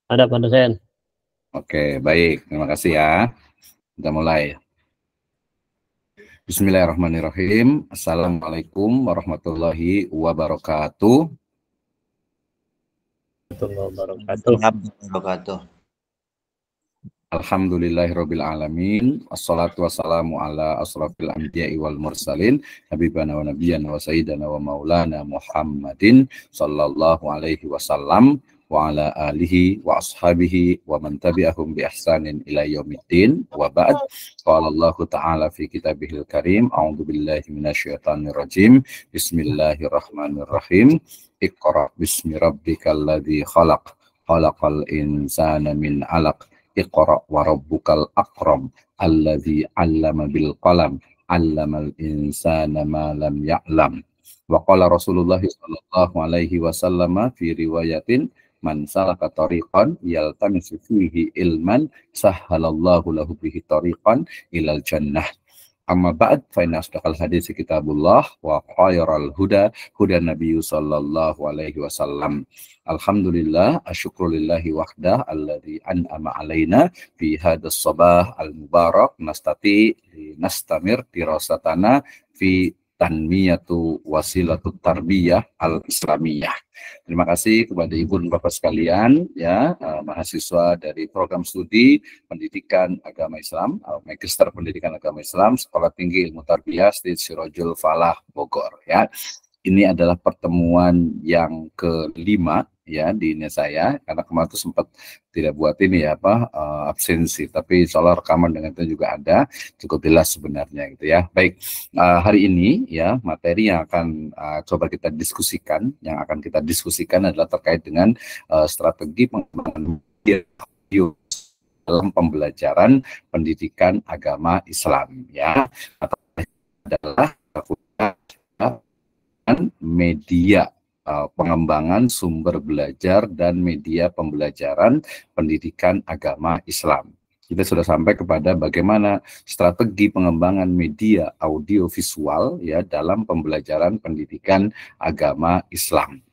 Ada Pak dosen. Oke, baik. Terima kasih ya. Kita mulai. Bismillahirrahmanirrahim. Assalamualaikum warahmatullahi wabarakatuh. Wabarakatuh. Alhamdulillahirabbil alamin. Wassalatu wassalamu ala asrafil anbiya'i wal mursalin habibana wa nabiyyana wa sayyidana wa maulana Muhammadin sallallahu alaihi wasallam wa ala alihi wa ashabihi wa man tabi'ahum bi ihsanin ila yaumiddin wa ba'd. Qala Allah ta'ala fi kitabihil karim, a'udzu billahi minasyaitonir rajim. Bismillahirrahmanirrahim. Iqra bismi rabbikal ladzi khalaq. Khalaqal insana min 'alaq. Iqra wa rabbukal akram alladzi 'allama bil qalam 'allamal insana ma lam ya'lam. Wa qala Rasulullah sallallahu alaihi wasallam fi riwayatin man salaka tariqan yaltamisu fihi ilman sahhalallahu lahu bihi tariqan ilal jannah. Amma ba'd fa inna asdaqal hadits kitabullah wa khairal huda huda nabiyyu sallallahu alaihi wasallam. Alhamdulillah asyukrulillahi wahdah alladzi an'ama alaina fi hadzal sabah al mubarak nastamir dirasatana fi tanmiyatu wasilatut tarbiyah al islamiyah. Terima kasih kepada Ibu dan Bapak sekalian ya, mahasiswa dari program studi Pendidikan Agama Islam, Magister Pendidikan Agama Islam, Sekolah Tinggi Ilmu Tarbiyah Stid Sirojul Falah Bogor ya. Ini adalah pertemuan yang kelima ya di ini saya, karena kemarin itu sempat tidak buat ini ya absensi, tapi insya Allah rekaman dengan itu juga ada, cukup jelas sebenarnya gitu ya. Baik, hari ini ya materi yang akan coba kita diskusikan, adalah terkait dengan strategi pengembangan video dalam pembelajaran pendidikan agama Islam ya, atau adalah media pengembangan sumber belajar dan media pembelajaran pendidikan agama Islam. Kita sudah sampai kepada bagaimana strategi pengembangan media audiovisual ya dalam pembelajaran pendidikan agama Islam.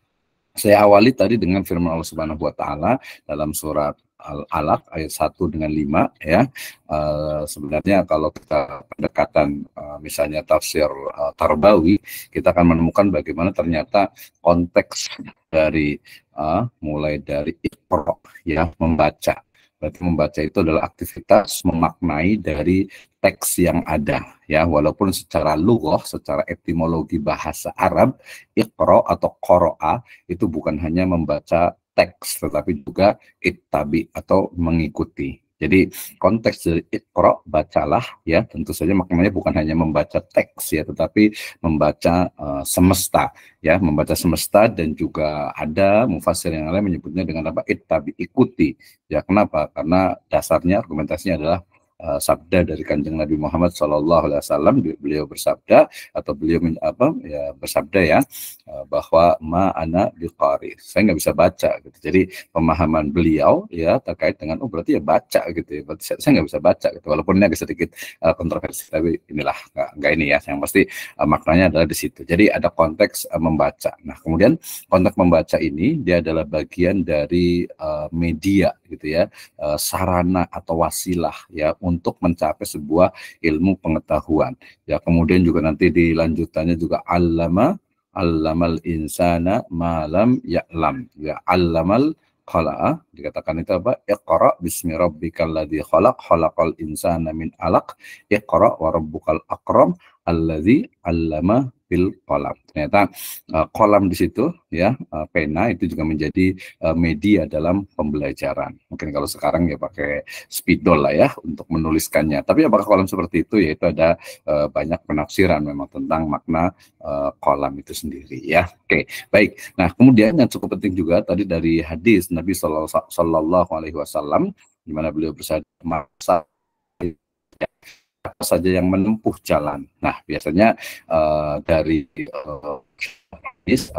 Saya awali tadi dengan firman Allah Subhanahu wa taala dalam surat Al-Alaq ayat 1 dengan 5 ya. Sebenarnya kalau kita pendekatan misalnya tafsir Tarbawi, kita akan menemukan bagaimana ternyata konteks dari mulai dari iqra ya, membaca. Berarti membaca itu adalah aktivitas memaknai dari teks yang ada ya, walaupun secara lughah, secara etimologi bahasa Arab, iqra atau qara'a itu bukan hanya membaca teks tetapi juga ittabi atau mengikuti. Jadi konteks dari iqra, bacalah ya, tentu saja maknanya bukan hanya membaca teks ya, tetapi membaca semesta ya, membaca semesta. Dan juga ada mufassir yang lain menyebutnya dengan apa, ittabi, ikuti ya. Kenapa? Karena dasarnya argumentasinya adalah sabda dari Kanjeng Nabi Muhammad SAW. Beliau bersabda atau beliau bersabda ya, bahwa ma ana biqari, saya nggak bisa baca gitu. Jadi pemahaman beliau ya terkait dengan berarti ya baca gitu ya, berarti saya nggak bisa baca gitu, walaupun ini agak sedikit kontroversi, tapi inilah nggak ini ya, yang pasti maknanya adalah di situ. Jadi ada konteks membaca. Nah kemudian konteks membaca ini dia adalah bagian dari media gitu ya, sarana atau wasilah ya untuk mencapai sebuah ilmu pengetahuan ya. Kemudian juga nanti di lanjutannya juga allamal insana malam ya'lam ya, allamal khala'a, dikatakan itu apa, iqra bismi rabbikal ladzi khalaq khalaqal insana min 'alaq iqra wa rabbukal akram alladzi 'allama bil qalam. Ternyata kolam di situ ya, pena itu juga menjadi media dalam pembelajaran. Mungkin kalau sekarang ya pakai spidol lah ya untuk menuliskannya. Tapi apakah kolam seperti itu? Yaitu ada banyak penafsiran memang tentang makna kolam itu sendiri ya. Oke, baik. Nah kemudian yang cukup penting juga tadi dari hadis Nabi Sallallahu Alaihi Wasallam, di mana beliau bersabda, apa saja yang menempuh jalan. Nah dari hadis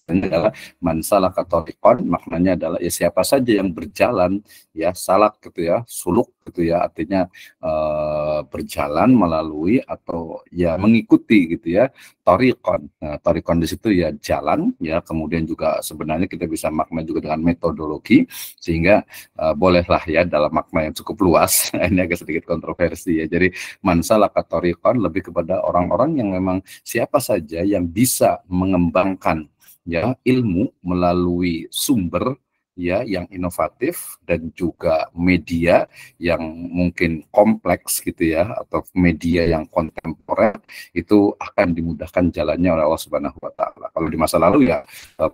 adalah man salaka thariqan, maknanya adalah ya siapa saja yang berjalan, ya salak gitu ya, suluk gitu ya, artinya berjalan melalui atau ya mengikuti gitu ya, thariqan. Nah, thariqan di situ ya jalan ya, kemudian juga sebenarnya kita bisa makna juga dengan metodologi, sehingga bolehlah ya dalam makna yang cukup luas. Ini agak sedikit kontroversi ya. Jadi man salaka thariqan lebih kepada orang-orang yang memang siapa saja yang bisa mengembangkan ya ilmu melalui sumber ya yang inovatif dan juga media yang mungkin kompleks gitu ya, atau media yang kontemporer, itu akan dimudahkan jalannya oleh Allah Subhanahu wa taala. Kalau di masa lalu ya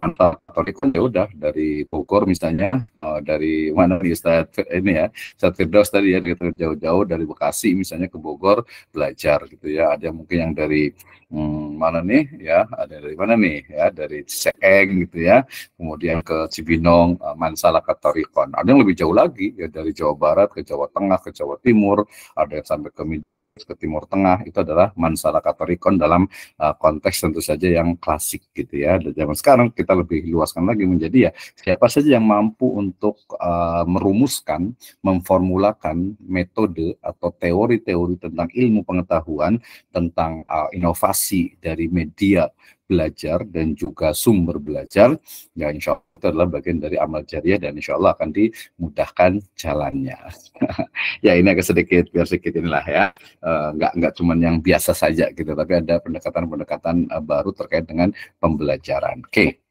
mantap kan ya udah dari Bogor misalnya, dari mana nih Ustaz ini ya, Ustaz Firdaus tadi ya, gitu jauh-jauh dari Bekasi misalnya ke Bogor belajar gitu ya. Ada mungkin yang dari mana nih ya, ada dari mana nih ya, dari Seeng gitu ya, kemudian ke Cibinong, man salaka thariqan. Ada yang lebih jauh lagi ya, dari Jawa Barat ke Jawa Tengah, ke Jawa Timur, ada yang sampai ke Timur Tengah. Itu adalah man salaka thariqan dalam konteks tentu saja yang klasik gitu ya. Dan zaman sekarang kita lebih luaskan lagi menjadi ya siapa saja yang mampu untuk merumuskan, memformulakan metode atau teori-teori tentang ilmu pengetahuan, tentang inovasi dari media belajar dan juga sumber belajar, ya insya Allah itu adalah bagian dari amal jariah dan insya Allah akan dimudahkan jalannya. Ya ini agak sedikit, biar sedikit inilah ya, nggak cuma yang biasa saja gitu, tapi ada pendekatan-pendekatan baru terkait dengan pembelajaran. Oke,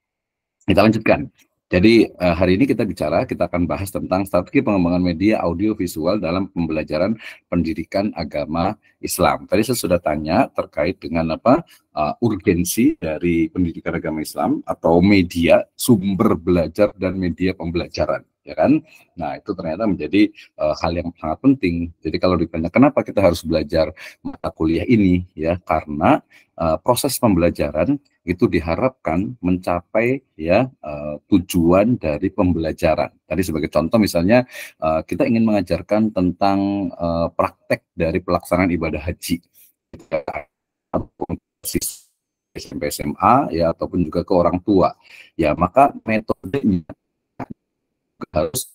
kita lanjutkan. Jadi hari ini kita akan bahas tentang strategi pengembangan media audio visual dalam pembelajaran pendidikan agama Islam. Tadi saya sudah tanya terkait dengan apa urgensi dari pendidikan agama Islam atau media sumber belajar dan media pembelajaran, ya kan? Nah itu ternyata menjadi hal yang sangat penting. Jadi kalau ditanya kenapa kita harus belajar mata kuliah ini, ya karena proses pembelajaran itu diharapkan mencapai ya tujuan dari pembelajaran. Tadi sebagai contoh misalnya kita ingin mengajarkan tentang praktek dari pelaksanaan ibadah haji SMP SMA ya, ataupun juga ke orang tua. Ya maka metodenya harus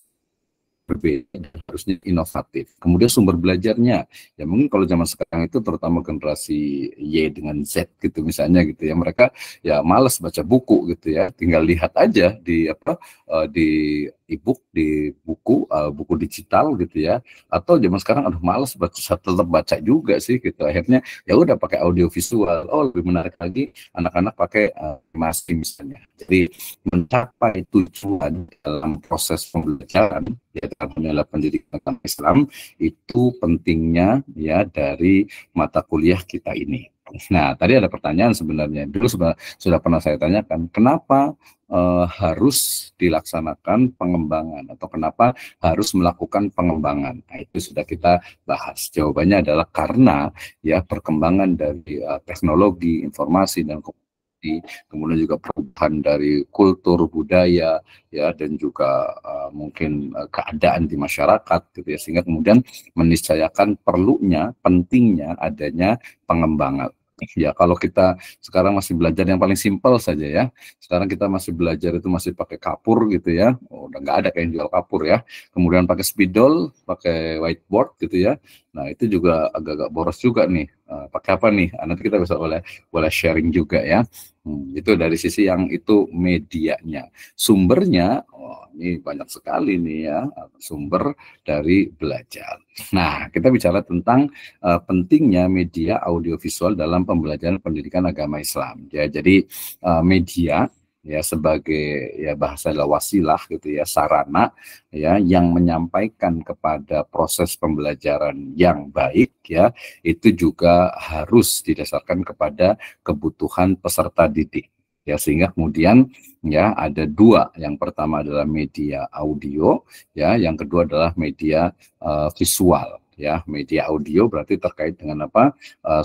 berbeda, harusnya inovatif. Kemudian sumber belajarnya, ya mungkin kalau zaman sekarang itu terutama generasi Y dengan Z gitu misalnya gitu ya, mereka ya malas baca buku gitu ya, tinggal lihat aja di di e-book, di buku digital gitu ya, atau zaman sekarang aduh malas baca, tetap baca juga sih gitu, akhirnya ya udah pakai audio visual. Oh lebih menarik lagi anak-anak pakai animasi misalnya. Jadi mencapai tujuan dalam proses pembelajaran ya dalam pendidikan agama Islam, itu pentingnya ya dari mata kuliah kita ini. Nah tadi ada pertanyaan sebenarnya, dulu sudah pernah saya tanyakan, kenapa harus dilaksanakan pengembangan atau kenapa harus melakukan pengembangan. Nah itu sudah kita bahas. Jawabannya adalah karena ya perkembangan dari teknologi informasi dan kemudian juga perubahan dari kultur budaya ya, dan juga mungkin keadaan di masyarakat gitu ya, sehingga kemudian meniscayakan perlunya, pentingnya adanya pengembangan. Ya kalau kita sekarang masih belajar yang paling simpel saja ya, sekarang kita masih belajar itu masih pakai kapur gitu ya, udah nggak ada kayak yang jual kapur ya, kemudian pakai spidol, pakai whiteboard gitu ya. Nah itu juga agak-agak boros juga nih, pakai apa nih, nanti kita bisa boleh sharing juga ya. Itu dari sisi yang itu medianya. Sumbernya, oh, ini banyak sekali nih ya, sumber dari belajar. Nah, kita bicara tentang pentingnya media audiovisual dalam pembelajaran pendidikan agama Islam. Ya, jadi media ya sebagai ya bahasa adalah wasilah gitu ya, sarana ya yang menyampaikan kepada proses pembelajaran yang baik ya, itu juga harus didasarkan kepada kebutuhan peserta didik ya, sehingga kemudian ya ada dua, yang pertama adalah media audio ya, yang kedua adalah media visual ya. Media audio berarti terkait dengan apa,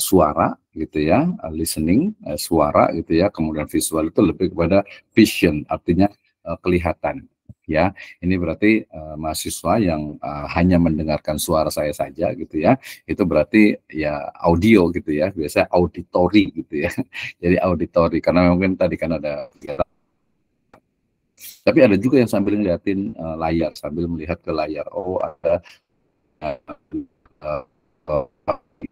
suara gitu ya, listening, suara gitu ya, kemudian visual itu lebih kepada vision, artinya kelihatan ya. Ini berarti mahasiswa yang hanya mendengarkan suara saya saja gitu ya, itu berarti ya audio gitu ya, biasanya auditory gitu ya. Jadi auditori, karena mungkin tadi kan ada Tapi ada juga yang sambil ngeliatin layar, sambil melihat ke layar. Oh, ada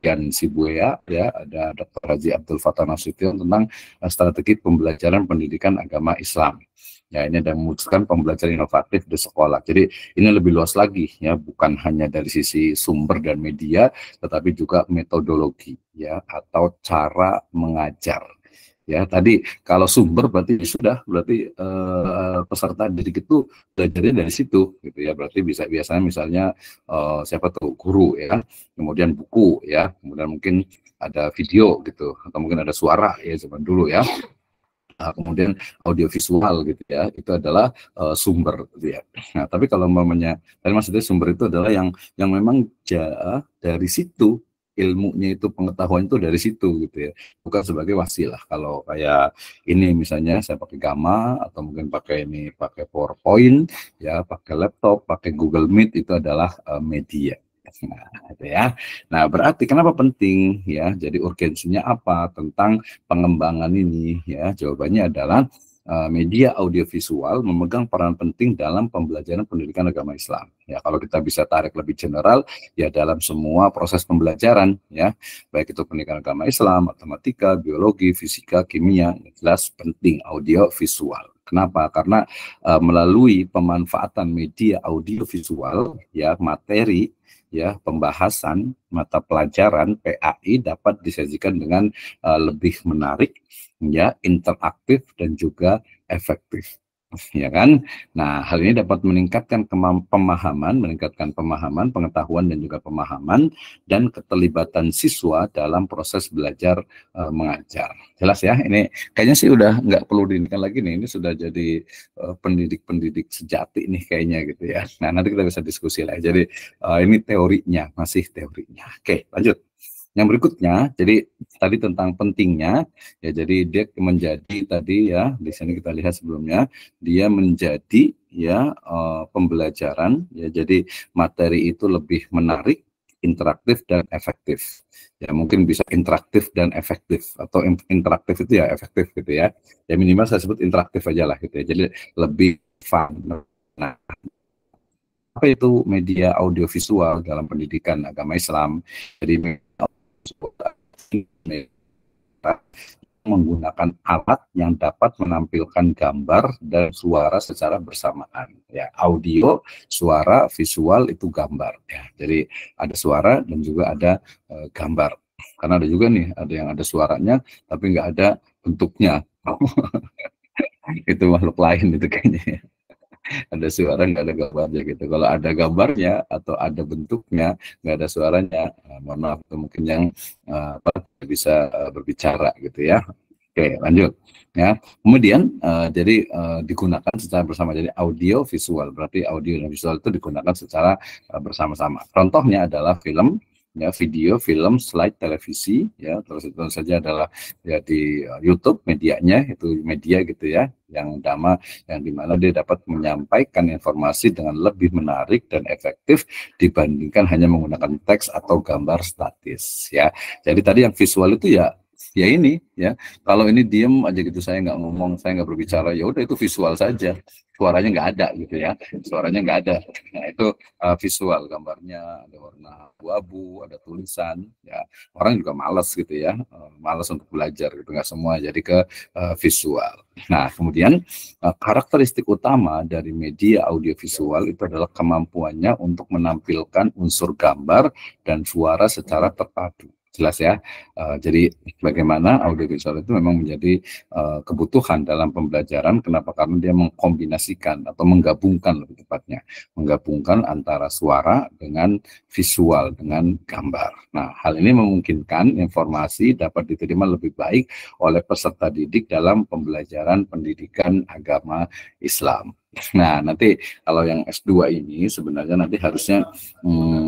Ian Sibuya, ya, ada Dr. Haji Abdul Fattah Nasution tentang strategi pembelajaran pendidikan agama Islam. Ya, ini ada memutuskan pembelajaran inovatif di sekolah. Jadi ini lebih luas lagi, ya, bukan hanya dari sisi sumber dan media, tetapi juga metodologi, ya, atau cara mengajar. Ya, tadi kalau sumber berarti sudah, berarti peserta didik itu belajarnya dari situ, gitu ya. Berarti bisa biasanya misalnya siapa tuh guru, ya, kemudian buku, ya, kemudian mungkin ada video gitu, atau mungkin ada suara, ya, zaman dulu, ya. Kemudian audiovisual gitu, ya, itu adalah sumber gitu, ya. Nah, tapi kalau umpamanya tadi maksudnya sumber itu adalah yang memang dari situ ilmunya itu, pengetahuan itu dari situ gitu, ya, bukan sebagai wasilah. Kalau kayak ini misalnya saya pakai Gamma atau mungkin pakai PowerPoint, ya, pakai laptop, pakai Google Meet, itu adalah media. Nah, gitu ya. Nah, berarti kenapa penting, ya? Jadi urgensinya apa tentang pengembangan ini, ya? Jawabannya adalah media audiovisual memegang peran penting dalam pembelajaran pendidikan agama Islam. Ya, kalau kita bisa tarik lebih general, ya, dalam semua proses pembelajaran, ya, baik itu pendidikan agama Islam, matematika, biologi, fisika, kimia, jelas penting audiovisual. Kenapa? Karena melalui pemanfaatan media audiovisual, ya, materi, ya, pembahasan mata pelajaran PAI dapat disajikan dengan lebih menarik, ya, interaktif dan juga efektif, ya kan? Nah, hal ini dapat meningkatkan pemahaman, pengetahuan dan juga pemahaman dan keterlibatan siswa dalam proses belajar mengajar. Jelas ya, ini kayaknya sih udah nggak perlu diingatkan lagi nih, ini sudah jadi pendidik-pendidik sejati nih kayaknya gitu ya. Nah, nanti kita bisa diskusi lah. Jadi ini teorinya, masih teorinya. Oke, lanjut. Yang berikutnya, jadi tadi tentang pentingnya, ya, jadi dia menjadi tadi, ya, di sini kita lihat sebelumnya, dia menjadi, ya, pembelajaran, ya, jadi materi itu lebih menarik, interaktif dan efektif. Ya, mungkin bisa interaktif dan efektif, atau interaktif itu ya efektif gitu ya. Ya, minimal saya sebut interaktif aja lah gitu ya. Jadi lebih fun. Nah, apa itu media audiovisual dalam pendidikan agama Islam? Jadi menggunakan alat yang dapat menampilkan gambar dan suara secara bersamaan, ya, audio, suara, visual itu gambar, ya. Jadi ada suara dan juga ada gambar. Karena ada juga nih, ada yang ada suaranya tapi nggak ada bentuknya. Itu makhluk lain itu kayaknya. Ada suara nggak ada gambarnya gitu. Kalau ada gambarnya atau ada bentuknya nggak ada suaranya, mohon maaf, itu mungkin yang bisa berbicara gitu ya. Oke, lanjut ya. Kemudian jadi digunakan secara bersama, jadi audio visual, berarti audio dan visual itu digunakan secara bersama-sama. Contohnya adalah film, ya, video, film, slide, televisi, ya, terus itu saja adalah, ya, di YouTube medianya itu media gitu ya, yang dimana dia dapat menyampaikan informasi dengan lebih menarik dan efektif dibandingkan hanya menggunakan teks atau gambar statis, ya. Jadi tadi yang visual itu ya ini, ya, kalau ini diem aja gitu, saya nggak ngomong, saya nggak berbicara, ya udah itu visual saja, suaranya nggak ada gitu ya, suaranya nggak ada. Nah, itu visual, gambarnya ada warna abu-abu, ada tulisan, ya, orang juga malas gitu ya, malas untuk belajar gitu, nggak semua jadi ke visual. Nah, kemudian karakteristik utama dari media audiovisual itu adalah kemampuannya untuk menampilkan unsur gambar dan suara secara terpadu. Jelas ya. Jadi bagaimana audiovisual itu memang menjadi kebutuhan dalam pembelajaran. Kenapa? Karena dia mengkombinasikan atau menggabungkan, lebih tepatnya, menggabungkan antara suara dengan visual, dengan gambar. Nah, hal ini memungkinkan informasi dapat diterima lebih baik oleh peserta didik dalam pembelajaran pendidikan agama Islam. Nah, nanti kalau yang S2 ini sebenarnya nanti harusnya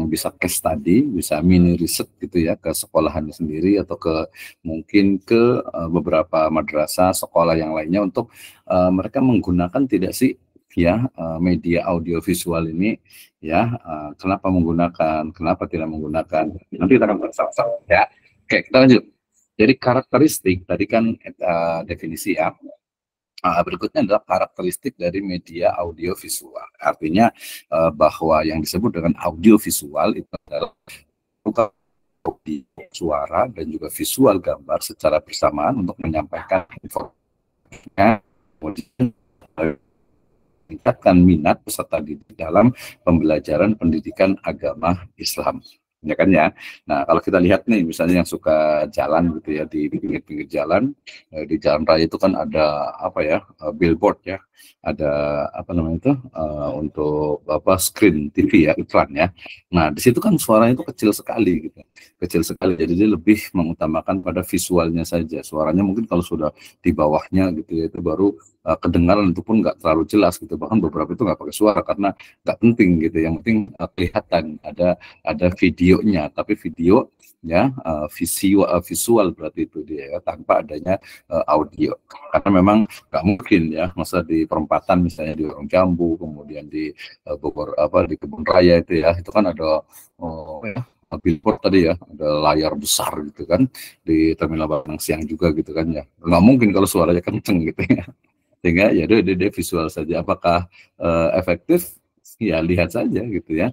bisa case study, bisa mini riset gitu ya, ke sekolahan sendiri atau mungkin ke beberapa madrasah, sekolah yang lainnya, untuk mereka menggunakan tidak sih, ya, media audiovisual ini, ya, kenapa menggunakan, kenapa tidak menggunakan. Nanti kita akan bersama-sama ya. Oke, kita lanjut. Jadi karakteristik tadi kan definisi ya. Berikutnya adalah karakteristik dari media audiovisual. Artinya bahwa yang disebut dengan audiovisual itu adalah bukan suara dan juga visual gambar secara bersamaan untuk menyampaikan informasinya, kemudian meningkatkan minat peserta didik dalam pembelajaran pendidikan agama Islam. Ya kan ya. Nah, kalau kita lihat nih misalnya yang suka jalan gitu ya di pinggir-pinggir jalan, di jalan raya itu kan ada apa ya, billboard ya, ada apa namanya itu untuk apa screen TV ya, iklan ya. Nah, di situ kan suaranya itu kecil sekali gitu, kecil sekali. Jadi dia lebih mengutamakan pada visualnya saja. Suaranya mungkin kalau sudah di bawahnya gitu ya itu baru kedengaran, itu pun nggak terlalu jelas gitu. Bahkan beberapa itu nggak pakai suara karena nggak penting gitu. Yang penting kelihatan ada videonya, tapi video ya visual berarti itu dia ya, tanpa adanya audio. Karena memang nggak mungkin ya masa di perempatan misalnya di Warung Jambu, kemudian di Bogor apa di Kebun Raya itu kan ada ya, billboard tadi ya, ada layar besar gitu kan di Terminal Balang Siang juga gitu kan ya. Nggak mungkin kalau suaranya kenceng gitu ya. Sehingga ya dia visual saja. Apakah efektif? Ya lihat saja gitu ya.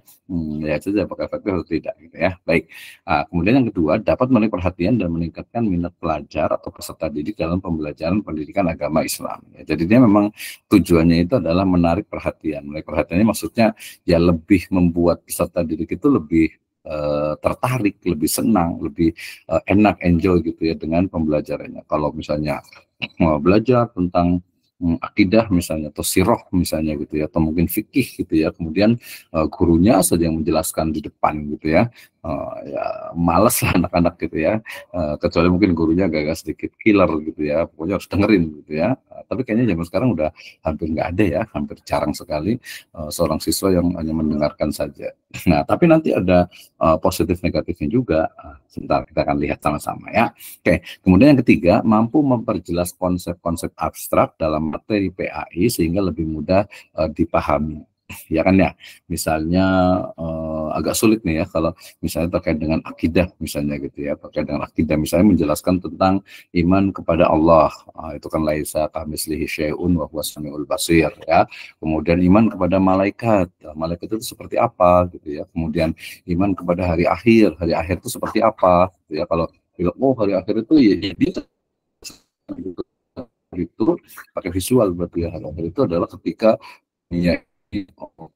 Lihat saja apakah efektif atau tidak gitu ya. Baik. Kemudian yang kedua, dapat menarik perhatian dan meningkatkan minat pelajar atau peserta didik dalam pembelajaran pendidikan agama Islam. Ya, jadi dia memang tujuannya itu adalah menarik perhatian. Menarik perhatiannya maksudnya ya lebih membuat peserta didik itu lebih tertarik, lebih senang, lebih enak, enjoy gitu ya dengan pembelajarannya. Kalau misalnya mau belajar tentang akidah misalnya atau siroh misalnya gitu ya, atau mungkin fikih gitu ya, kemudian gurunya saja yang menjelaskan di depan gitu ya, ya males lah anak-anak gitu ya, kecuali mungkin gurunya agak sedikit killer gitu ya, pokoknya harus dengerin gitu ya. Tapi kayaknya zaman sekarang udah hampir nggak ada ya, hampir jarang sekali seorang siswa yang hanya mendengarkan saja. Nah tapi nanti ada positif negatifnya juga. Sebentar kita akan lihat sama-sama ya. Oke, kemudian yang ketiga, mampu memperjelas konsep-konsep abstrak dalam materi PAI sehingga lebih mudah dipahami. Ya kan ya, misalnya agak sulit nih ya kalau misalnya terkait dengan akidah misalnya gitu ya, terkait dengan akidah misalnya menjelaskan tentang iman kepada Allah, itu kan laisa kamitslihi syai'un wa huwas samiul basir ya. Kemudian iman kepada malaikat, malaikat itu seperti apa gitu ya. Kemudian iman kepada hari akhir itu seperti apa gitu ya. Kalau oh hari akhir itu ya dia itu pakai visual berarti ya. Hari akhir itu adalah ketika ya air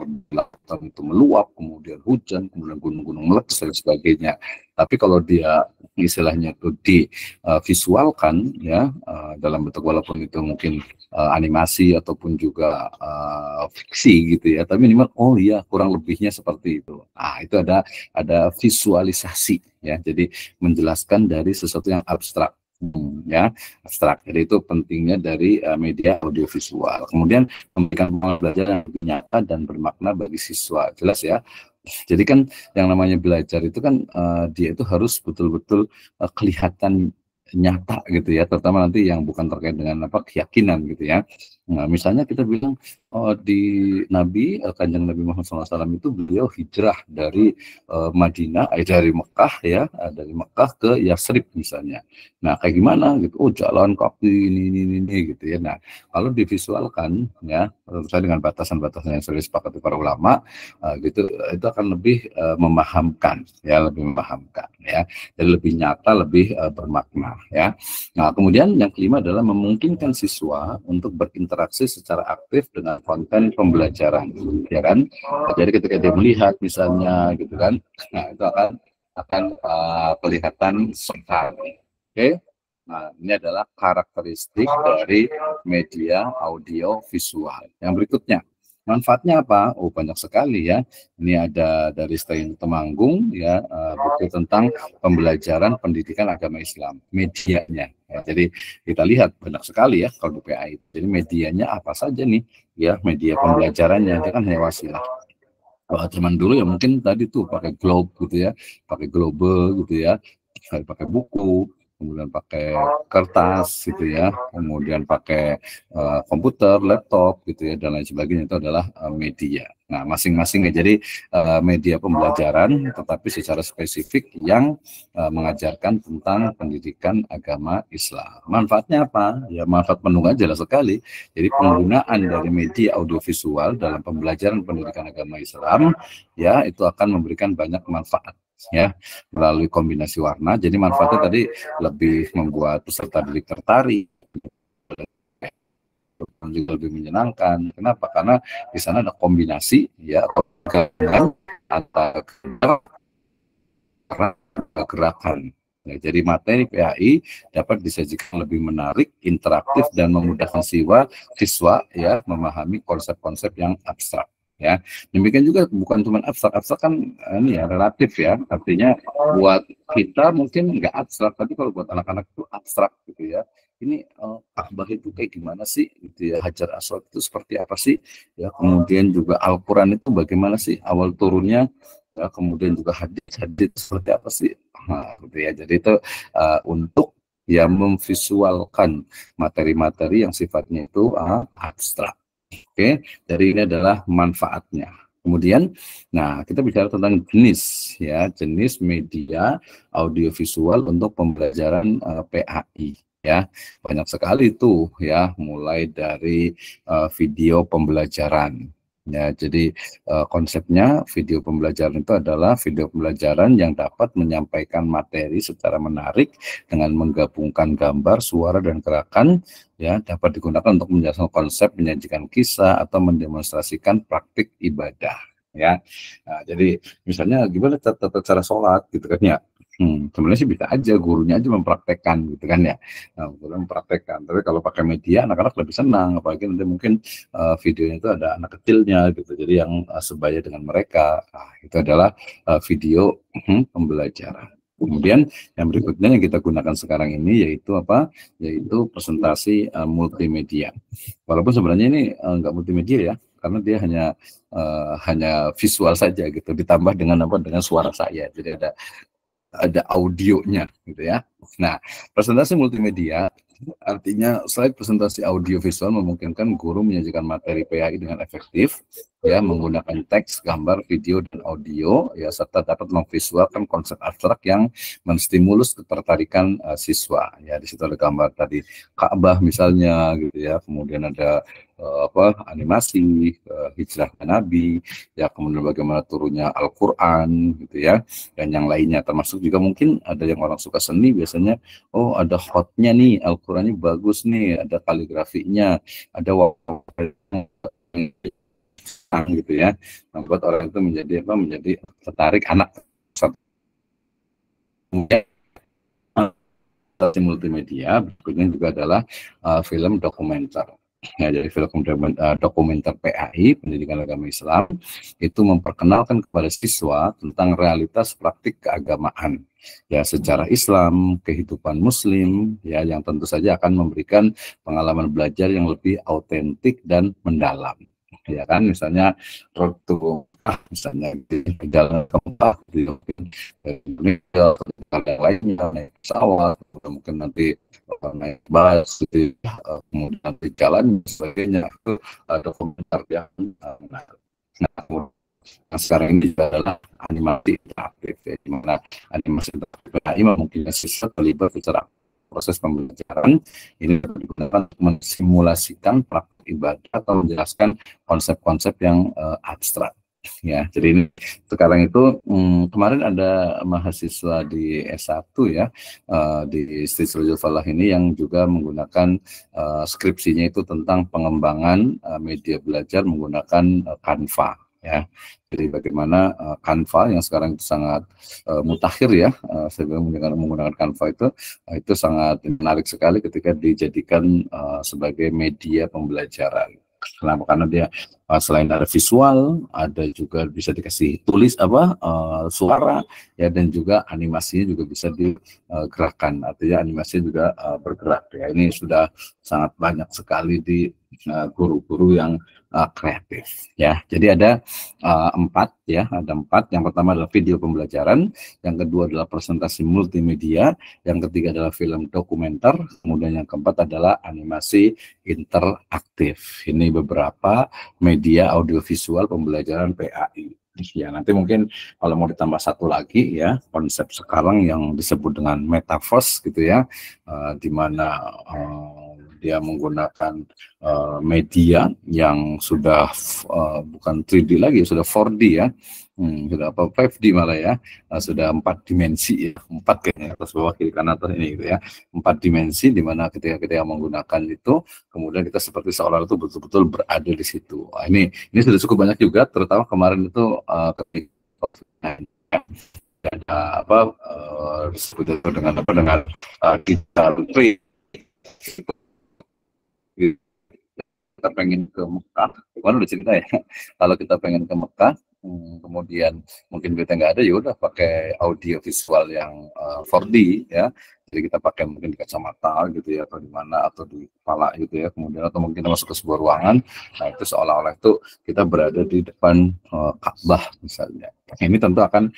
di lautan itu meluap, kemudian hujan, kemudian gunung-gunung meletus dan sebagainya. Tapi kalau dia istilahnya itu divisualkan ya dalam bentuk walaupun itu mungkin animasi ataupun juga fiksi gitu ya, tapi minimal oh iya kurang lebihnya seperti itu. Itu ada visualisasi ya, jadi menjelaskan dari sesuatu yang abstrak. Ya abstrak. Jadi itu pentingnya dari media audiovisual. Kemudian memberikan pembelajaran yang lebih nyata dan bermakna bagi siswa. Jelas ya. Jadi kan yang namanya belajar itu kan dia itu harus betul-betul kelihatan nyata gitu ya, terutama nanti yang bukan terkait dengan apa keyakinan gitu ya. Nah, misalnya kita bilang di Kanjeng Nabi Muhammad SAW itu beliau hijrah dari Madinah, dari Mekah ya, dari Mekah ke Yatsrib misalnya. Nah, kayak gimana gitu? Oh, jalan kaki ini gitu ya. Nah, kalau divisualkan ya, misalnya dengan batasan-batasan yang sudah disepakati para ulama, gitu, itu akan lebih memahamkan ya, lebih memahamkan ya. Jadi lebih nyata, lebih bermakna ya. Nah, kemudian yang kelima adalah memungkinkan siswa untuk berinteraksi secara aktif dengan konten pembelajaran, ya kan? Jadi ketika dia melihat misalnya gitu kan, nah itu akan kelihatan sekali. Oke. Nah, ini adalah karakteristik dari media audio visual. Yang berikutnya, manfaatnya apa? Oh, banyak sekali ya. Ini ada dari Stein Temanggung ya, buku tentang pembelajaran pendidikan agama Islam, medianya. Ya, jadi kita lihat banyak sekali ya kalau di PAI. Jadi medianya apa saja nih? Ya, media pembelajarannya itu kan hanya wasilah. Zaman dulu ya mungkin tadi tuh pakai globe gitu ya, pakai globe gitu ya, pakai buku. kemudian pakai kertas gitu ya, kemudian pakai komputer, laptop gitu ya, dan lain sebagainya. Itu adalah media. Nah, masing-masing ya, jadi media pembelajaran tetapi secara spesifik yang mengajarkan tentang pendidikan agama Islam. Manfaatnya apa? Ya, manfaat penunggak jelas sekali. Jadi penggunaan dari media audiovisual dalam pembelajaran pendidikan agama Islam ya itu akan memberikan banyak manfaat ya melalui kombinasi warna. Jadi manfaatnya tadi lebih membuat peserta didik tertarik, juga lebih menyenangkan. Kenapa? Karena di sana ada kombinasi ya antara gerakan. Ya, jadi materi PAI dapat disajikan lebih menarik, interaktif, dan memudahkan siswa ya memahami konsep-konsep yang abstrak. Ya, demikian juga bukan cuma abstrak kan ini ya relatif ya, artinya buat kita mungkin nggak abstrak, tapi kalau buat anak-anak itu abstrak gitu ya. Ini Ka'bah itu kayak gimana sih gitu ya, Hajar Aswad itu seperti apa sih ya, kemudian juga Al-Quran itu bagaimana sih awal turunnya ya, kemudian juga hadis seperti apa sih, nah, gitu ya. Jadi itu untuk ya memvisualkan materi-materi yang sifatnya itu abstrak. Oke, jadi ini adalah manfaatnya. Kemudian, nah kita bicara tentang jenis ya, jenis media audiovisual untuk pembelajaran PAI ya. Banyak sekali itu ya, mulai dari video pembelajaran. Ya, jadi konsepnya video pembelajaran itu adalah video pembelajaran yang dapat menyampaikan materi secara menarik dengan menggabungkan gambar, suara, dan gerakan ya, dapat digunakan untuk menjelaskan konsep, menyajikan kisah, atau mendemonstrasikan praktik ibadah ya. Nah, jadi misalnya gimana tata cara sholat gitu kan ya. Sebenarnya sih bisa aja gurunya aja mempraktekkan gitu kan ya. Nah, gurunya mempraktekkan. Tapi kalau pakai media anak-anak lebih senang, apalagi nanti mungkin videonya itu ada anak kecilnya gitu. Jadi yang sebaya dengan mereka. Nah, itu adalah video pembelajaran. Kemudian yang berikutnya yang kita gunakan sekarang ini yaitu apa? Yaitu presentasi multimedia. Walaupun sebenarnya ini enggak multimedia ya, karena dia hanya visual saja gitu, ditambah dengan apa? Dengan suara saya. Jadi ada audionya gitu ya. Nah, presentasi multimedia artinya slide presentasi audio visual memungkinkan guru menyajikan materi PAI dengan efektif ya, menggunakan teks, gambar, video, dan audio ya, serta dapat memvisualkan konsep abstrak yang menstimulus ketertarikan siswa ya. Di situ ada gambar tadi Ka'bah misalnya gitu ya, kemudian ada animasi hijrah Nabi ya, kemudian bagaimana turunnya Al-Qur'an gitu ya, dan yang lainnya, termasuk juga mungkin ada yang orang suka seni biasanya, oh ada hotnya nih, Al-Qur'annya bagus nih, ada kaligrafinya, ada gitu ya, membuat orang itu menjadi tertarik anak. Multimedia berikutnya juga adalah film dokumenter. Ya, jadi film dokumenter PAI pendidikan agama Islam itu memperkenalkan kepada siswa tentang realitas praktik keagamaan ya secara Islam, kehidupan Muslim ya, yang tentu saja akan memberikan pengalaman belajar yang lebih autentik dan mendalam. Ya kan, misalnya Road to misalnya di jalan keempat di Indonesia, yang lainnya naik pesawat, mungkin nanti naik bus gitu, kemudian nanti jalan dan sebagainya, itu ada komentar yang menarik. Nah, sekarang ini adalah animasi interaktif ya, di mana animasi interaktif ini memungkinkan siswa terlibat secara proses pembelajaran. Ini digunakan untuk mensimulasikan praktik ibadah atau menjelaskan konsep-konsep yang abstrak. Ya, jadi ini sekarang itu kemarin ada mahasiswa di S1 ya di Istiqlal Falah ini yang juga menggunakan skripsinya itu tentang pengembangan media belajar menggunakan Canva ya. Jadi bagaimana Canva yang sekarang itu sangat mutakhir ya, saya bilang menggunakan Canva itu sangat menarik sekali ketika dijadikan sebagai media pembelajaran. Kenapa? Karena dia selain ada visual, ada juga bisa dikasih tulis suara ya, dan juga animasinya juga bisa digerakkan. Artinya animasinya juga bergerak ya. Ini sudah sangat banyak sekali guru-guru yang kreatif ya. Jadi ada empat ya, ada empat. Yang pertama adalah video pembelajaran, yang kedua adalah presentasi multimedia, yang ketiga adalah film dokumenter, kemudian yang keempat adalah animasi interaktif. Ini beberapa media audiovisual pembelajaran PAI. Ya, nanti mungkin kalau mau ditambah satu lagi ya, konsep sekarang yang disebut dengan metaverse gitu ya, di mana dia menggunakan media yang sudah bukan 3D lagi, sudah 4D ya, sudah apa 5D malah ya, sudah 4 dimensi ya, 4 kayaknya atas bawah kiri kanan atas ini gitu ya, 4 dimensi di mana ketika kita menggunakan itu, kemudian kita seperti seolah itu betul-betul berada di situ. Ini sudah cukup banyak juga, terutama kemarin itu ketika ada apa disebut itu dengan apa dengan digital trade. Kita pengen ke Mekah, kan udah cerita ya. Kalau kita pengen ke Mekah, kemudian mungkin kita nggak ada, ya udah pakai audio visual yang 4D ya. Jadi kita pakai mungkin di kacamata gitu ya, atau di mana, atau di kepala gitu ya. Kemudian atau mungkin kita masuk ke sebuah ruangan, nah itu seolah-olah itu kita berada di depan Ka'bah misalnya. Ini tentu akan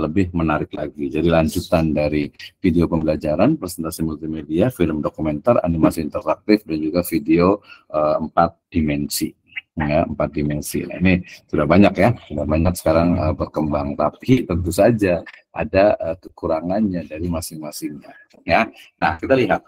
lebih menarik lagi. Jadi lanjutan dari video pembelajaran, presentasi multimedia, film dokumenter, animasi interaktif, dan juga video 4 dimensi. Ya, 4 dimensi. Nah, ini sudah banyak ya, sudah banyak sekarang berkembang. Tapi tentu saja ada kekurangannya dari masing-masingnya. Ya, nah kita lihat.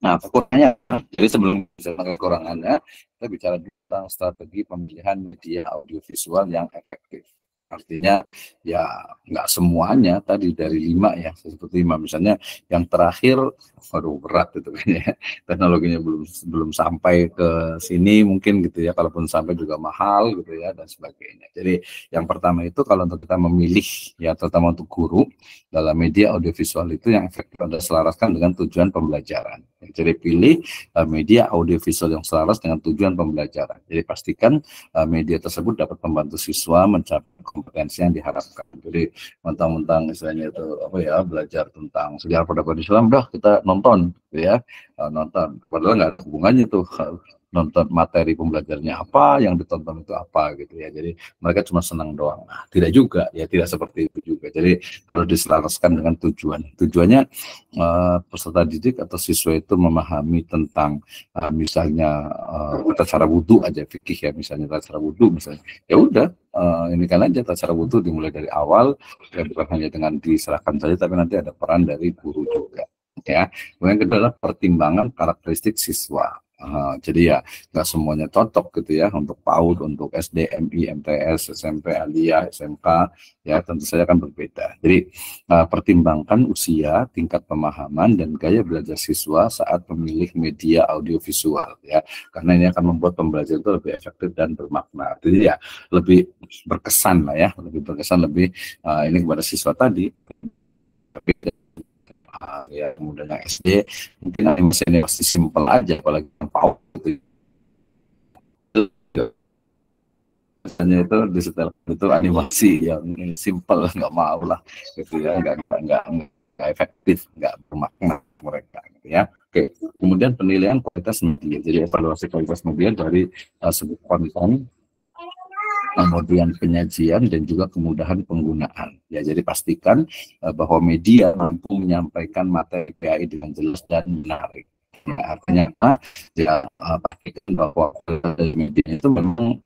Nah, kekurangannya. Jadi sebelum bisa kekurangannya, kita bicara tentang strategi pemilihan media audiovisual yang efektif. Artinya ya nggak semuanya tadi dari 5 ya, seperti 5 misalnya yang terakhir, waduh berat itu kayaknya teknologinya belum sampai ke sini mungkin gitu ya, kalaupun sampai juga mahal gitu ya dan sebagainya. Jadi yang pertama itu kalau untuk kita memilih ya, terutama untuk guru dalam media audiovisual itu yang efektif adalah selaraskan dengan tujuan pembelajaran. Jadi pilih media audiovisual yang selaras dengan tujuan pembelajaran. Jadi pastikan media tersebut dapat membantu siswa mencapai kompetensi yang diharapkan. Jadi mentang-mentang misalnya itu apa ya, belajar tentang sejarah peradaban Islam, dah kita nonton gitu ya, nonton. Padahal nggak ada hubungannya tuh nonton materi pembelajarannya apa, yang ditonton itu apa gitu ya. Jadi mereka cuma senang doang. Nah, tidak juga ya, tidak seperti itu juga. Jadi harus diselaraskan dengan tujuan. Tujuannya peserta didik atau siswa itu memahami tentang misalnya tata cara wudhu aja, fikih ya, misalnya tata cara wudhu misalnya. Ya udah, ini kan aja tata cara wudhu dimulai dari awal, ya bukan hanya dengan diserahkan saja, tapi nanti ada peran dari guru juga. Ya, kemudian kedua adalah pertimbangan karakteristik siswa. Jadi ya nggak semuanya cocok gitu ya untuk PAUD, untuk SD, MI, MTS, SMP, Aliyah, SMK, ya tentu saja akan berbeda. Jadi pertimbangkan usia, tingkat pemahaman, dan gaya belajar siswa saat memilih media audiovisual ya, karena ini akan membuat pembelajaran itu lebih efektif dan bermakna. Jadi ya lebih berkesan lah ya, lebih berkesan, lebih ini kepada siswa tadi. Tapi ya kemudian yang SD mungkin animasinya masih simpel aja, apalagi yang PAUD gitu. Misalnya itu di setel itu animasi yang simpel, nggak mau lah gitu ya, nggak efektif, nggak bermakna mereka gitu ya. Oke, kemudian penilaian kualitas media. Jadi evaluasi kualitas media dari sebuah konten, kemudian penyajian, dan juga kemudahan penggunaan. Ya, jadi pastikan bahwa media mampu menyampaikan materi PAI dengan jelas dan menarik. Ya, artinya ya pastikan bahwa media itu memang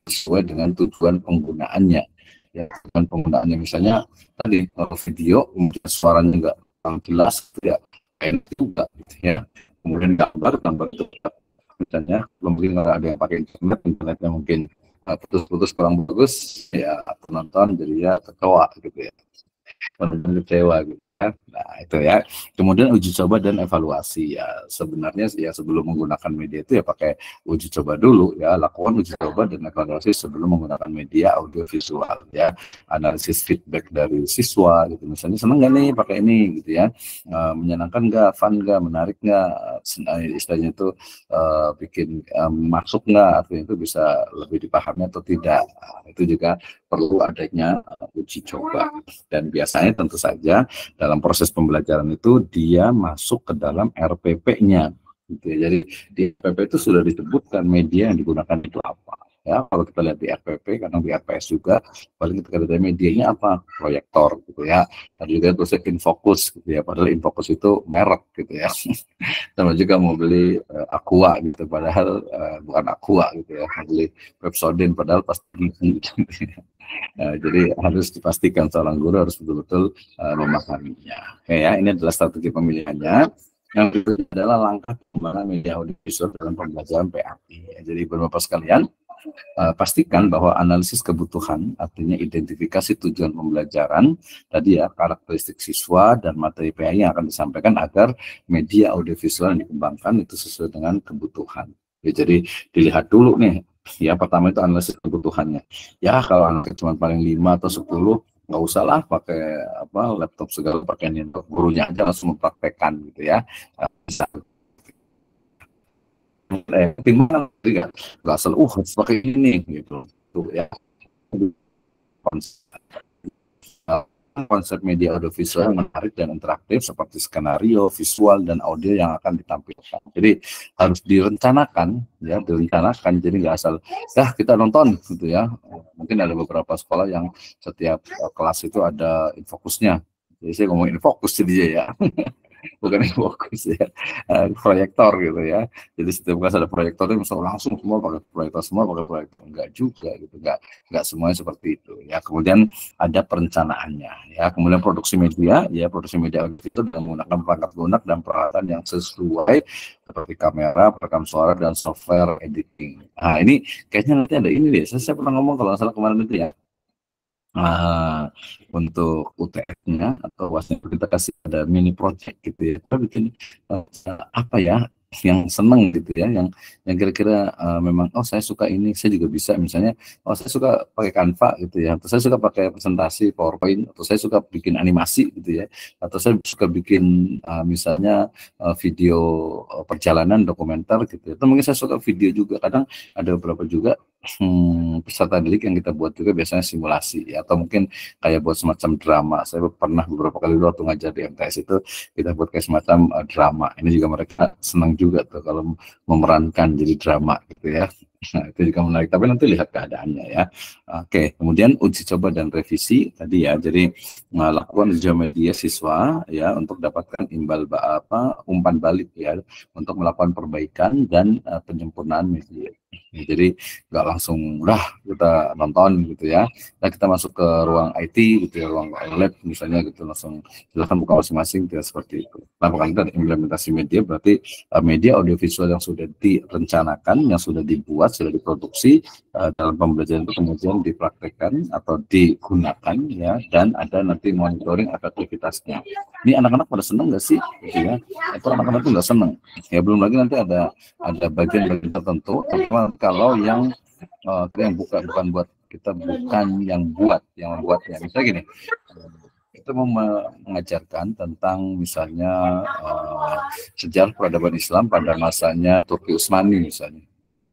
sesuai dengan tujuan penggunaannya. Ya, tujuan penggunaannya misalnya tadi video, kemudian suaranya nggak jelas, ya enak juga gitu ya. Kemudian gambar itu misalnya, mungkin kalau ada yang pakai internetnya mungkin putus-putus kurang bagus ya, penonton jadi ya kecewa gitu ya, penonton kecewa gitu kan. Nah itu ya. Kemudian uji coba dan evaluasi ya, sebenarnya ya sebelum menggunakan media itu ya pakai uji coba dulu ya, lakukan uji coba dan evaluasi sebelum menggunakan media audiovisual ya, analisis feedback dari siswa gitu, misalnya seneng nggak nih pakai ini gitu ya, menyenangkan nggak, fun nggak, menarik nggak, istilahnya itu bikin masuk nggak, artinya itu bisa lebih dipahami atau tidak. Itu juga perlu adanya uji coba, dan biasanya tentu saja dalam proses pembelajaran itu dia masuk ke dalam RPP-nya. gitu ya. Jadi di RPP itu sudah disebutkan media yang digunakan itu apa. Ya, kalau kita lihat di RPP, kadang di RPS juga, paling kita lihat medianya apa, proyektor gitu ya. Ada juga tulisnya Infocus gitu ya, padahal Infocus itu merek gitu ya. Sama juga mau beli Aqua gitu, padahal bukan Aqua gitu ya, mau beli Pepsodent padahal pasti gigi gitu ya. Jadi harus dipastikan seorang guru harus betul-betul memahaminya. Oke ya, ini adalah strategi pemilihannya. Yang berikutnya adalah langkah pengembangan media audiovisual dalam pembelajaran PAP. Jadi Bapak sekalian, pastikan bahwa analisis kebutuhan, artinya identifikasi tujuan pembelajaran, tadi ya karakteristik siswa dan materi PAI yang akan disampaikan agar media audiovisual yang dikembangkan itu sesuai dengan kebutuhan. Ya, jadi dilihat dulu nih, ya pertama itu analisis kebutuhannya. Ya kalau anak cuma paling 5 atau 10, nggak usah lah pakai laptop segala, pakai untuk gurunya aja langsung mempraktekkan gitu ya. Bisa timbangan nggak asal harus pakai ini gitu tuh ya. Konsep media audiovisual yang menarik dan interaktif seperti skenario, visual, dan audio yang akan ditampilkan. Jadi harus direncanakan, ya direncanakan. Jadi nggak asal, kita nonton gitu ya. Mungkin ada beberapa sekolah yang setiap kelas itu ada infokusnya. Jadi saya ngomongin fokus dia ya. Bukan yang fokus ya, proyektor gitu ya. Jadi setiap kelas ada proyektor, itu langsung semua pakai proyektor, enggak juga gitu, enggak semuanya seperti itu ya. Kemudian ada perencanaannya ya, kemudian produksi media itu dengan menggunakan perangkat lunak dan peralatan yang sesuai seperti kamera, perekam suara, dan software editing. Nah ini kayaknya nanti ada ini deh, saya pernah ngomong kalau nggak salah kemarin itu ya. Untuk UTS-nya atau wasnya kita kasih ada mini project gitu ya, kita bikin apa ya yang seneng gitu ya, yang kira-kira memang saya suka ini, saya juga bisa, misalnya saya suka pakai Canva gitu ya, atau saya suka pakai presentasi PowerPoint, atau saya suka bikin animasi gitu ya, atau saya suka bikin misalnya video perjalanan dokumenter gitu ya, atau mungkin saya suka video juga. Kadang ada beberapa juga peserta didik yang kita buat juga biasanya simulasi ya, atau mungkin kayak buat semacam drama. Saya pernah beberapa kali waktu ngajar di MTS itu kita buat kayak semacam drama. Ini juga mereka senang juga tuh kalau memerankan jadi drama gitu ya. Nah, itu juga menarik, tapi nanti lihat keadaannya ya. Oke, kemudian uji coba dan revisi tadi ya. Jadi melakukan uji media siswa ya untuk dapatkan umpan balik ya, untuk melakukan perbaikan dan penyempurnaan media. Jadi nggak langsung kita nonton gitu ya. Nah, kita masuk ke ruang IT gitu ya, ruang lab misalnya gitu, langsung silakan buka masing-masing, tidak seperti itu. Nah, kalau kita implementasi media berarti media audiovisual yang sudah direncanakan, yang sudah dibuat, sudah diproduksi dalam pembelajaran itu kemudian dipraktekkan atau digunakan ya, dan ada nanti monitoring efektivitasnya. Ini anak-anak pada seneng nggak sih gitu ya, atau anak-anak itu nggak seneng ya. Belum lagi nanti ada bagian-bagian tertentu kalau yang bukan buat kita, bukan yang membuatnya. Misalnya gini, kita mau mengajarkan tentang misalnya sejarah peradaban Islam pada masanya Turki Utsmani misalnya,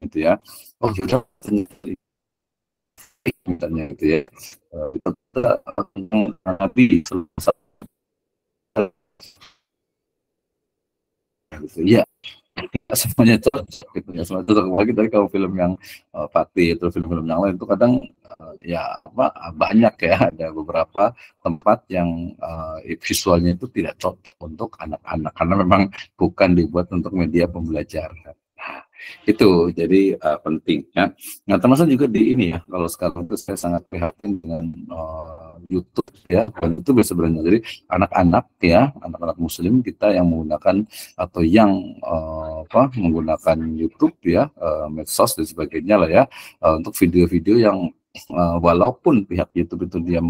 gitu ya. Kita misalnya gitu ya. Nabi gitu ya. Semuanya cocok gitu ya, semuanya cocok. Lagi tadi kalau film yang Fatih itu film-film yang lain itu kadang banyak ya, ada beberapa tempat yang visualnya itu tidak cocok untuk anak-anak karena memang bukan dibuat untuk media pembelajaran. Itu jadi penting ya. Nah, termasuk juga di ini ya, kalau sekarang itu saya sangat prihatin dengan YouTube ya, dan itu sebenarnya jadi anak-anak muslim kita yang menggunakan atau yang menggunakan YouTube ya, medsos dan sebagainya lah ya, untuk video-video yang walaupun pihak YouTube itu dia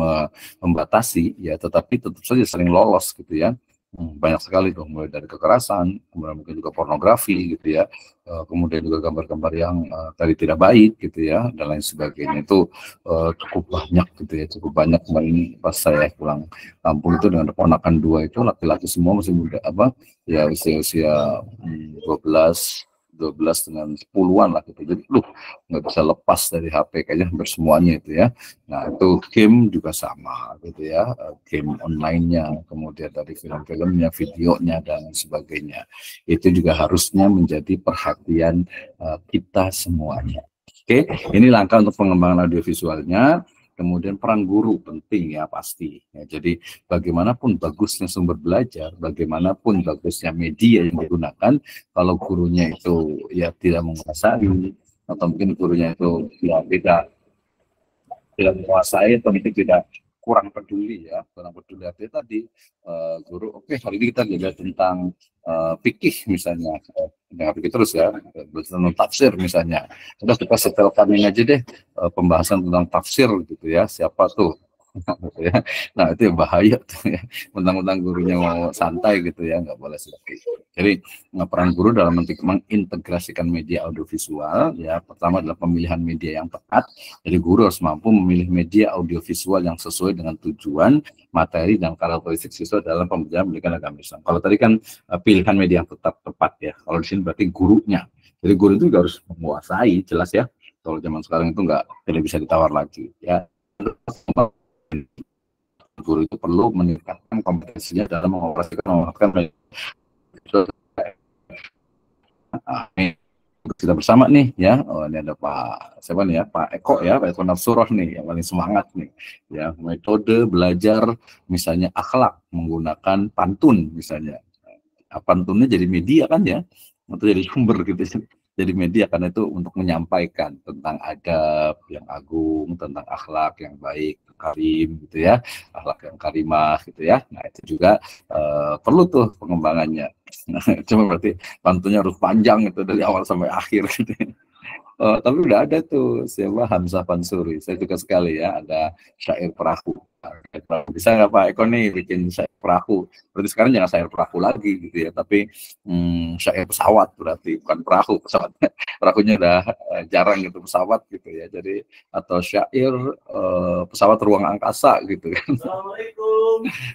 membatasi ya, tetapi tetap saja sering lolos gitu ya. Banyak sekali tuh, mulai dari kekerasan, kemudian mungkin juga pornografi gitu ya, kemudian juga gambar-gambar yang tadi tidak baik gitu ya, dan lain sebagainya. Itu cukup banyak gitu ya, cukup banyak. Kemarin ini pas saya pulang kampung itu dengan ponakan 2 itu laki-laki semua, masih muda, usia-usia 12 12 dengan 10-an lah gitu. Jadi nggak bisa lepas dari HP kayaknya hampir semuanya itu ya. Nah itu game juga sama gitu ya, game online-nya, kemudian dari film-filmnya, videonya dan sebagainya. Itu juga harusnya menjadi perhatian kita semuanya. Oke, ini langkah untuk pengembangan audiovisualnya. Kemudian peran guru penting ya pasti. Ya, jadi bagaimanapun bagusnya sumber belajar, bagaimanapun bagusnya media yang digunakan, kalau gurunya itu ya tidak menguasai, atau mungkin gurunya itu ya tidak menguasai, atau mungkin tidak kurang peduli ya, kurang peduli artinya tadi guru oke, hari ini kita belajar tentang fikih misalnya, nggak fikih terus ya, belajar tentang tafsir misalnya, udah kita setelkan ini aja deh, pembahasan tentang tafsir gitu ya, siapa tuh gitu ya. Nah itu yang bahaya tuh ya, mentang-mentang gurunya mau santai gitu ya, nggak boleh seperti itu. Jadi peran guru dalam mengintegrasikan media audiovisual ya, pertama adalah pemilihan media yang tepat. Jadi guru harus mampu memilih media audiovisual yang sesuai dengan tujuan, materi, dan karakteristik siswa dalam pembelajaran pendidikan agama Islam. Kalau tadi kan pilihan media yang tetap tepat ya, kalau di sini berarti gurunya. Jadi guru itu juga harus menguasai, jelas ya. Kalau zaman sekarang itu tidak bisa ditawar lagi ya. Guru itu perlu meningkatkan kompetensinya dalam mengoperasikan kita bersama nih ya. Oh, ini ada Pak siapa nih ya, Pak Eko ya, Pak Eko Nafsuroh nih yang paling semangat nih ya, metode belajar misalnya akhlak menggunakan pantun misalnya. Pantunnya jadi media kan ya, atau jadi sumber gitu, jadi media karena itu untuk menyampaikan tentang adab yang agung, tentang akhlak yang baik, karim gitu ya, akhlak yang karimah gitu ya. Nah itu juga perlu tuh pengembangannya. Cuma berarti pantunnya harus panjang itu dari awal sampai akhir gitu. Tapi udah ada tuh siapa, Hamzah Pansuri, saya suka sekali ya, ada syair perahu. Bisa nggak Pak Eko nih bikin syair perahu? Berarti sekarang jangan syair perahu lagi gitu ya, tapi syair pesawat, berarti bukan perahu, pesawatnya perahunya udah jarang gitu, pesawat gitu ya. Jadi atau syair pesawat ruang angkasa gitu kan.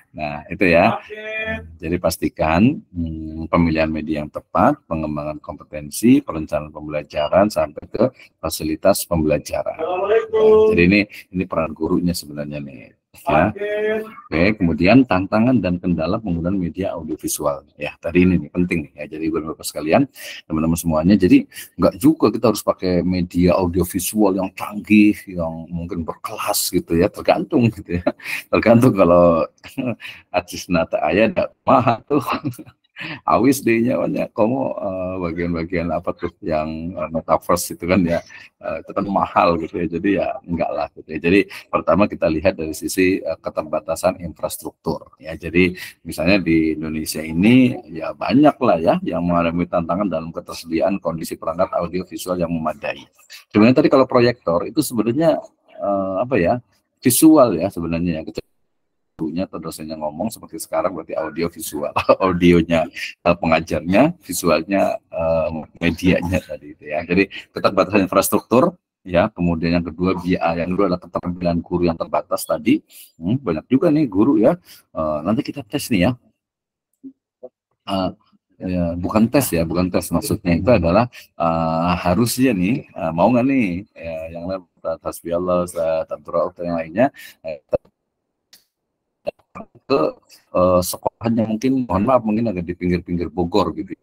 Nah itu ya. Jadi pastikan pemilihan media yang tepat, pengembangan kompetensi, perencanaan pembelajaran sampai ke fasilitas pembelajaran. Jadi ini peran gurunya sebenarnya nih. Ya. Oke, kemudian tantangan dan kendala penggunaan media audiovisual. Ya, tadi ini nih penting ya. Jadi Bapak sekalian, teman-teman semuanya. Jadi nggak juga kita harus pakai media audiovisual yang canggih, yang mungkin berkelas gitu ya. Tergantung gitu ya. Tergantung kalau Aziz Nata Ayah enggak mahal tuh. Awis deh-nya kamu bagian-bagian apa tuh yang metaverse itu kan ya, itu kan mahal gitu ya, jadi ya enggak lah gitu ya. Jadi pertama kita lihat dari sisi keterbatasan infrastruktur ya. Jadi misalnya di Indonesia ini ya banyak lah ya yang mengalami tantangan dalam ketersediaan kondisi perangkat audio visual yang memadai. Sebenarnya tadi kalau proyektor itu sebenarnya apa ya, visual ya sebenarnya ya, gurunya atau dosennya ngomong seperti sekarang berarti audio visual, audionya pengajarnya, visualnya medianya tadi itu ya. Jadi keterbatasan infrastruktur ya, kemudian yang kedua yang kedua adalah keterampilan guru yang terbatas tadi. Banyak juga nih guru ya, nanti kita tes nih ya. Ya, bukan tes ya, bukan tes, maksudnya itu adalah harusnya nih mau nggak nih yang lain, tasbih Allah, tabdurah dan yang lainnya ke sekolahnya, mungkin mohon maaf mungkin agak di pinggir-pinggir Bogor gitu.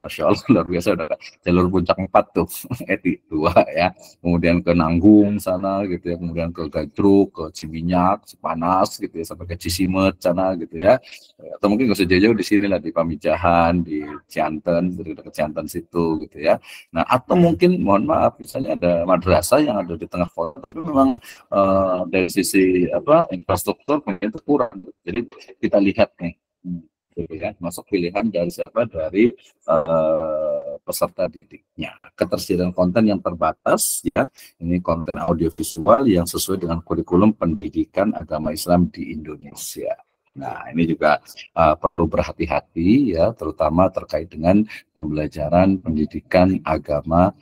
Masya Allah luar biasa, udah jalur puncak 4 tuh, Eti 2 ya, kemudian ke Nanggung sana gitu ya, kemudian ke Gadruk, ke Ciminyak, Cipanas gitu ya, sampai ke Cisimet sana gitu ya, atau mungkin nggak usah jauh-jauh di sini lah, di Pamijahan, di Cianten, dari dekat Cianten situ gitu ya. Nah atau mungkin mohon maaf misalnya ada madrasah yang ada di tengah kota, tapi memang dari sisi infrastruktur itu kurang, jadi kita lihat nih. Ya, masuk pilihan dari siapa, dari peserta didiknya. Ketersediaan konten yang terbatas ya, ini konten audiovisual yang sesuai dengan kurikulum pendidikan agama Islam di Indonesia. Nah ini juga perlu berhati-hati ya, terutama terkait dengan pembelajaran pendidikan agama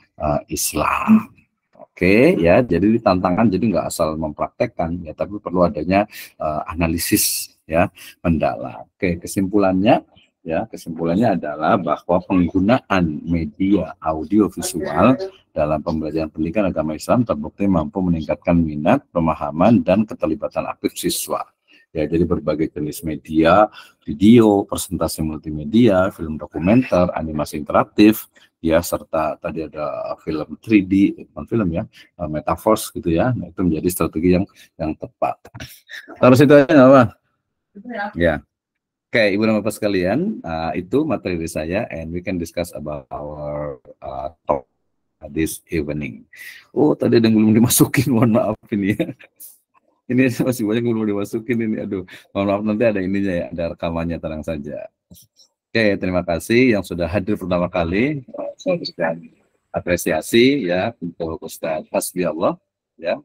Islam. Oke ya, jadi tantangan jadi nggak asal mempraktekkan ya, tapi perlu adanya analisis ya mendalam. Oke, kesimpulannya Ya, kesimpulannya adalah bahwa penggunaan media audiovisual dalam pembelajaran pendidikan agama Islam terbukti mampu meningkatkan minat, pemahaman, dan keterlibatan aktif siswa. Ya, jadi berbagai jenis media, video, presentasi multimedia, film dokumenter, animasi interaktif, ya, serta tadi ada film 3D, bukan film ya, metaverse gitu ya. Nah, itu menjadi strategi yang tepat. Terus itu aja apa? Ya. Oke, Ibu dan Bapak sekalian, itu materi dari saya, and we can discuss about our talk this evening. Oh, tadi ada yang belum dimasukin, mohon maaf ini ya. Ini masih banyak yang belum dimasukin ini, aduh. Mohon maaf, nanti ada ininya ya, ada rekamannya, tenang saja. Oke, terima kasih yang sudah hadir pertama kali. Saya berikan apresiasi ya untuk Ustadz Hasbi Allah, ya.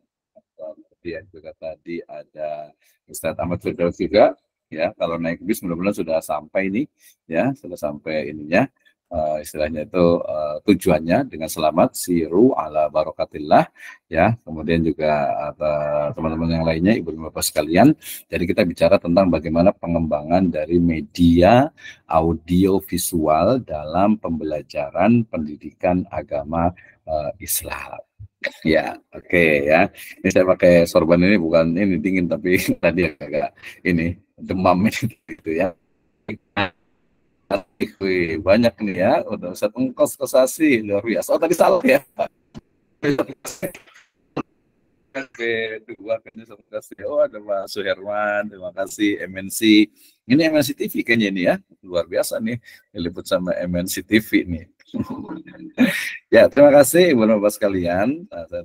Kemudian juga tadi ada Ustadz Ahmad Firdaus juga, ya. Kalau naik bis mudah-mudahan sudah sampai ini, ya, sudah sampai ininya, istilahnya itu tujuannya dengan selamat, siru ala barokatillah, ya. Kemudian juga teman-teman yang lainnya, ibu dan bapak sekalian. Jadi kita bicara tentang bagaimana pengembangan dari media audio visual dalam pembelajaran pendidikan agama Islam. Ya, oke ya. Ini saya pakai sorban ini bukan ini dingin tapi tadi agak ini demam ini gitu ya. Wih, banyak nih ya. Udah Ustaz Engkos Kosasi luar biasa. Oh tadi salah ya. Kedua kayaknya terima kasih. Oh ada Mas Suherman, terima kasih MNC. Ini MNC TV kayaknya ini ya. Luar biasa nih diliput sama MNC TV nih. Ya, terima kasih Ibu dan Bapak sekalian. Saya